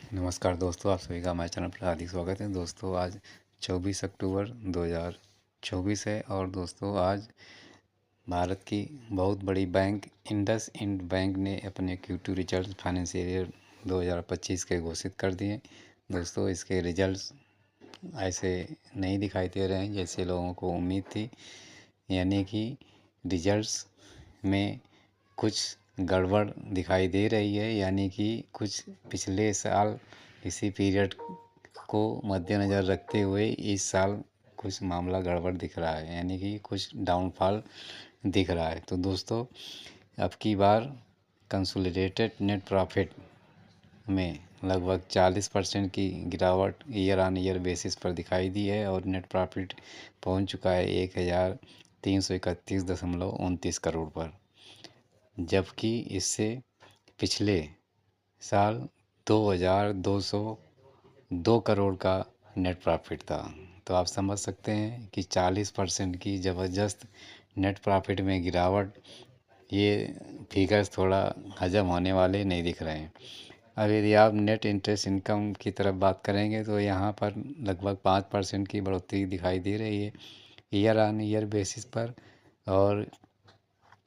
नमस्कार दोस्तों, आप सभी का हमारे चैनल पर हार्दिक स्वागत है। दोस्तों आज 24 अक्टूबर 2024 है और दोस्तों आज भारत की बहुत बड़ी बैंक इंडसइंड बैंक ने अपने Q2 रिजल्ट फाइनेंशियल ईयर 2025 के घोषित कर दिए। दोस्तों इसके रिजल्ट्स ऐसे नहीं दिखाई दे रहे हैं जैसे लोगों को उम्मीद थी, यानी कि रिजल्ट्स में कुछ गड़बड़ दिखाई दे रही है, यानी कि कुछ पिछले साल इसी पीरियड को मद्देनज़र रखते हुए इस साल कुछ मामला गड़बड़ दिख रहा है, यानी कि कुछ डाउनफॉल दिख रहा है। तो दोस्तों अब की बार कंसोलिडेटेड नेट प्रॉफिट में लगभग 40% की गिरावट ईयर ऑन ईयर बेसिस पर दिखाई दी है और नेट प्रॉफिट पहुंच चुका है 1331.29 करोड़ पर, जबकि इससे पिछले साल 2202 करोड़ का नेट प्रॉफिट था। तो आप समझ सकते हैं कि 40% की ज़बरदस्त नेट प्रॉफिट में गिरावट, ये फिगर्स थोड़ा हजम होने वाले नहीं दिख रहे हैं। अब यदि आप नेट इंटरेस्ट इनकम की तरफ बात करेंगे तो यहाँ पर लगभग 5% की बढ़ोतरी दिखाई दे रही है ईयर ऑन ईयर बेसिस पर, और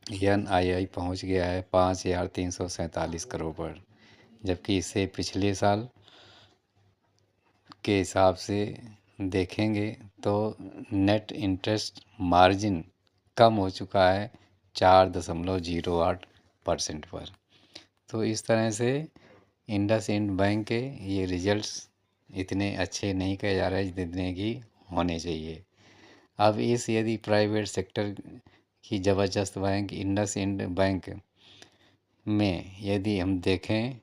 NII पहुँच गया है 5,347 करोड़ पर, जबकि इससे पिछले साल के हिसाब से देखेंगे तो नेट इंटरेस्ट मार्जिन कम हो चुका है 4.08% पर। तो इस तरह से इंडसइंड बैंक के ये रिजल्ट्स इतने अच्छे नहीं कहे जा रहे जितने कि होने चाहिए। अब इस यदि प्राइवेट सेक्टर की ज़बरदस्त बैंक इंडसइंड बैंक में यदि हम देखें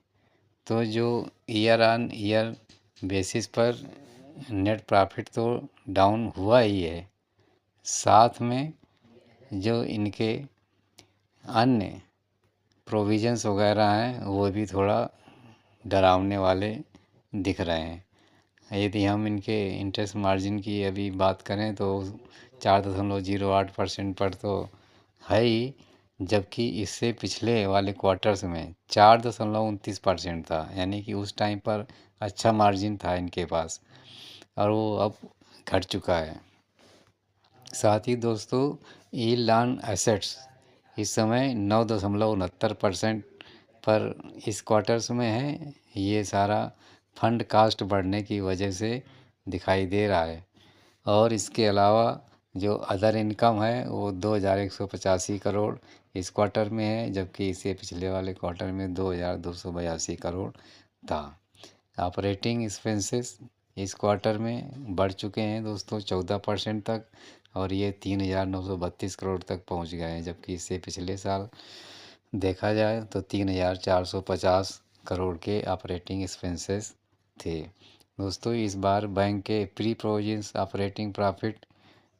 तो जो ईयर ऑन ईयर बेसिस पर नेट प्रॉफिट तो डाउन हुआ ही है, साथ में जो इनके अन्य प्रोविजंस वगैरह हैं वो भी थोड़ा डरावने वाले दिख रहे हैं। यदि हम इनके इंटरेस्ट मार्जिन की अभी बात करें तो 4.08% पर तो है ही, जबकि इससे पिछले वाले क्वार्टर्स में 4.29% था, यानी कि उस टाइम पर अच्छा मार्जिन था इनके पास और वो अब घट चुका है। साथ ही दोस्तों यील्ड ऑन एसेट्स इस समय 9.69% पर इस क्वार्टर्स में है। ये सारा फंड कास्ट बढ़ने की वजह से दिखाई दे रहा है, और इसके अलावा जो अदर इनकम है वो 2,185 करोड़ इस क्वार्टर में है, जबकि इससे पिछले वाले क्वार्टर में 2,282 करोड़ था। ऑपरेटिंग एक्सपेंसेस इस क्वार्टर में बढ़ चुके हैं दोस्तों 14% तक, और ये 3,932 करोड़ तक पहुंच गए हैं, जबकि इससे पिछले साल देखा जाए तो 3,450 करोड़ के ऑपरेटिंग एक्सपेंसेस थे। दोस्तों इस बार बैंक के प्री प्रोविजंस ऑपरेटिंग प्रॉफिट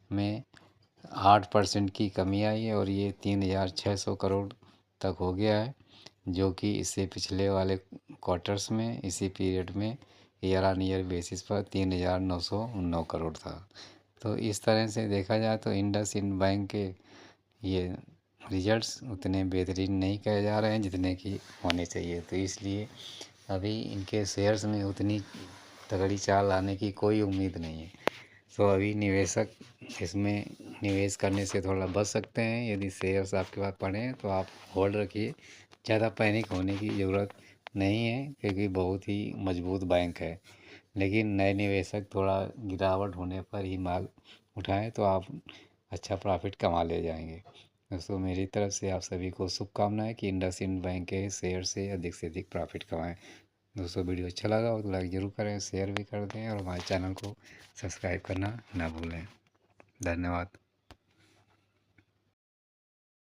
में 8% की कमी आई है और ये 3,600 करोड़ तक हो गया है, जो कि इससे पिछले वाले क्वार्टर्स में इसी पीरियड में ईयर ऑन ईयर बेसिस पर 3,909 करोड़ था। तो इस तरह से देखा जाए तो इंडसइंड बैंक के ये रिजल्ट्स उतने बेहतरीन नहीं कहे जा रहे हैं जितने कि होने चाहिए। तो इसलिए अभी इनके शेयर्स में उतनी तगड़ी चाल आने की कोई उम्मीद नहीं है। तो अभी निवेशक इसमें निवेश करने से थोड़ा बच सकते हैं। यदि शेयर्स आपके पास पड़े हैं तो आप होल्ड रखिए, ज़्यादा पैनिक होने की ज़रूरत नहीं है क्योंकि बहुत ही मजबूत बैंक है। लेकिन नए निवेशक थोड़ा गिरावट होने पर ही माल उठाएं तो आप अच्छा प्रॉफिट कमा ले जाएंगे। दोस्तों मेरी तरफ से आप सभी को शुभकामनाएं कि इंडसइंड बैंक के शेयर से अधिक प्रॉफिट कमाएं। दोस्तों वीडियो अच्छा लगा हो तो लाइक ज़रूर करें, शेयर भी कर दें और हमारे चैनल को सब्सक्राइब करना ना भूलें। धन्यवाद।